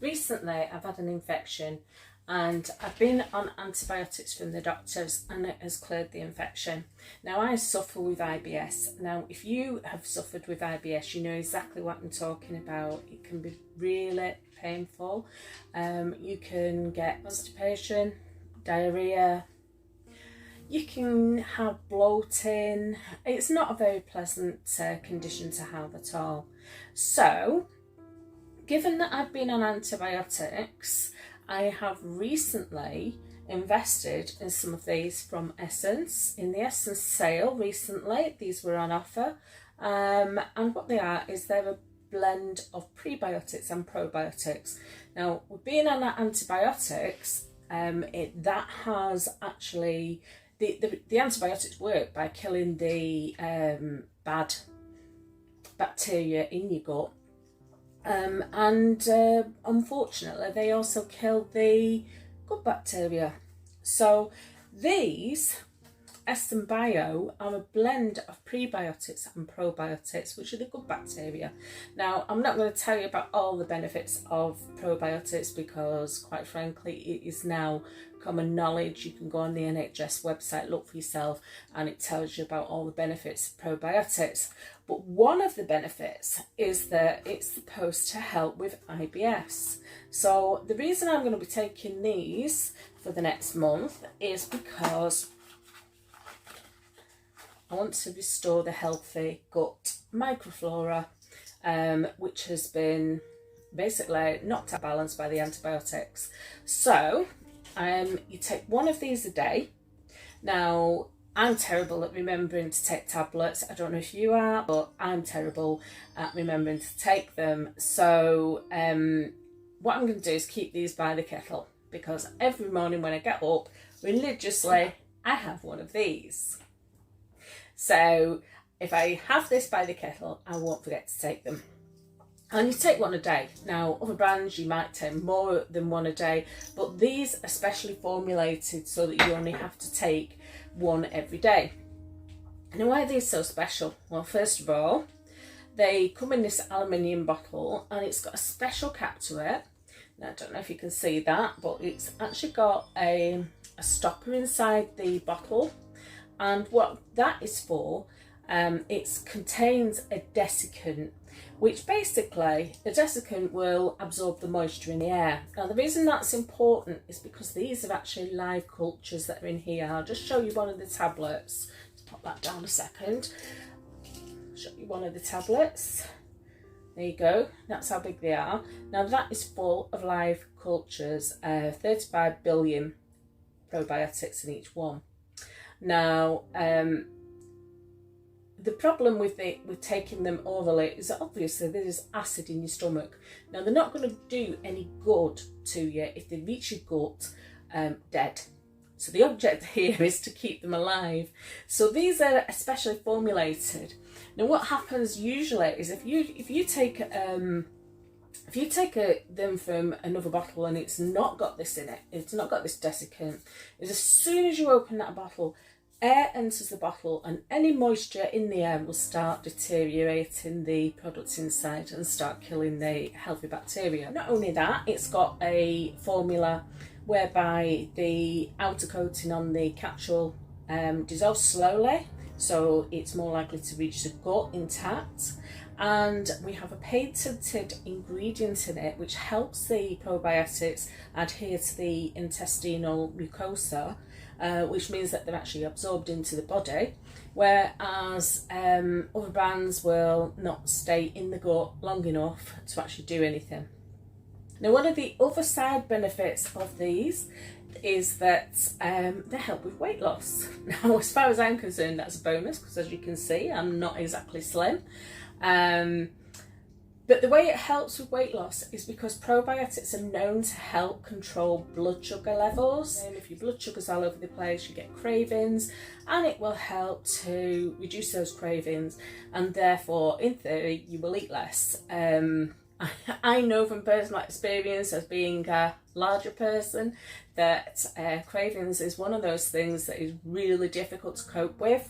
Recently I've had an infection and I've been on antibiotics from the doctors and it has cleared the infection. Now I suffer with IBS. Now if you have suffered with IBS, you know exactly what I'm talking about. It can be really painful. You can get constipation, diarrhea, you can have bloating. It's not a very pleasant condition to have at all. So given that I've been on antibiotics, I have recently invested in some of these from Essence. In the Essence sale recently, these were on offer. And what they are is they're a blend of prebiotics and probiotics. Now, with being on antibiotics, that has actually, the antibiotics work by killing the bad bacteria in your gut. Unfortunately they also kill the good bacteria. So these Essynbio are a blend of prebiotics and probiotics, which are the good bacteria. Now I'm not going to tell you about all the benefits of probiotics because quite frankly it is now common knowledge. You can go on the NHS website, look for yourself, and it tells you about all the benefits of probiotics. But one of the benefits is that it's supposed to help with IBS. So the reason I'm going to be taking these for the next month is because I want to restore the healthy gut microflora, which has been basically knocked out of balance by the antibiotics. So you take one of these a day. Now, I'm terrible at remembering to take tablets. I don't know if you are, but I'm terrible at remembering to take them. So what I'm going to do is keep these by the kettle, because every morning when I get up, religiously, I have one of these. So if I have this by the kettle, I won't forget to take them. And you take one a day. Now, other brands, you might take more than one a day, but these are specially formulated so that you only have to take one every day. Now, why are these so special? Well, first of all, they come in this aluminium bottle and it's got a special cap to it. Now, I don't know if you can see that, but it's actually got a stopper inside the bottle. And what that is for, it contains a desiccant, which basically, the desiccant will absorb the moisture in the air. Now the reason that's important is because these are actually live cultures that are in here. I'll just show you one of the tablets. Let's pop that down a second. Show you one of the tablets. There you go, that's how big they are. Now that is full of live cultures, 35 billion probiotics in each one. Now, the problem with taking them orally is that obviously there is acid in your stomach. Now they're not going to do any good to you if they reach your gut dead. So the object here is to keep them alive. So these are especially formulated. Now what happens usually is if you take them from another bottle and it's not got this in it, it's not got this desiccant, is as soon as you open that bottle, air enters the bottle and any moisture in the air will start deteriorating the products inside and start killing the healthy bacteria. Not only that, it's got a formula whereby the outer coating on the capsule dissolves slowly, so it's more likely to reach the gut intact. And we have a patented ingredient in it which helps the probiotics adhere to the intestinal mucosa, which means that they're actually absorbed into the body, whereas other brands will not stay in the gut long enough to actually do anything. Now, one of the other side benefits of these is that they help with weight loss. Now, as far as I'm concerned, that's a bonus because, as you can see, I'm not exactly slim. But the way it helps with weight loss is because probiotics are known to help control blood sugar levels. And if your blood sugar's all over the place, you get cravings, and it will help to reduce those cravings, and therefore, in theory, you will eat less. I know from personal experience as being a larger person that cravings is one of those things that is really difficult to cope with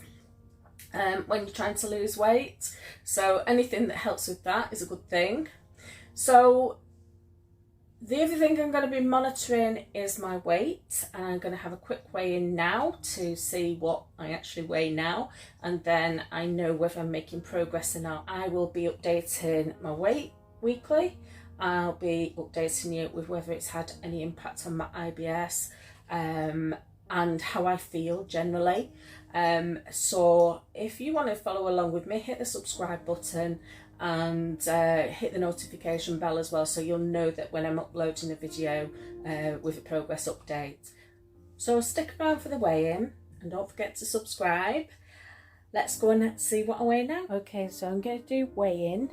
when you're trying to lose weight. So anything that helps with that is a good thing. So The other thing I'm going to be monitoring is my weight, and I'm going to have a quick weigh in now to see what I actually weigh now, and then I know whether I'm making progress or not. I will be updating my weight weekly. I'll be updating you with whether it's had any impact on my IBS and how I feel generally. So if you want to follow along with me, hit the subscribe button and hit the notification bell as well, so you'll know that when I'm uploading a video with a progress update. So stick around for the weigh-in and don't forget to subscribe. Let's go and see what I weigh now. Okay, so I'm going to do weigh-in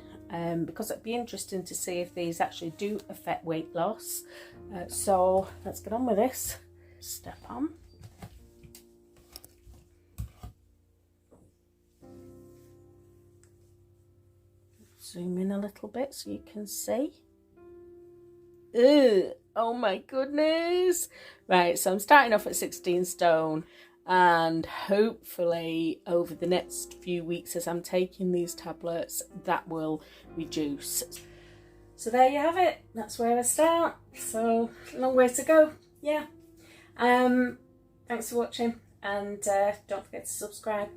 because it'd be interesting to see if these actually do affect weight loss. So let's get on with this. Step on. Zoom in a little bit so you can see. Ugh, oh my goodness. Right, so I'm starting off at 16 stone, and hopefully over the next few weeks as I'm taking these tablets, that will reduce. So there you have it. That's where I start. So long way to go. Yeah. Thanks for watching, and don't forget to subscribe.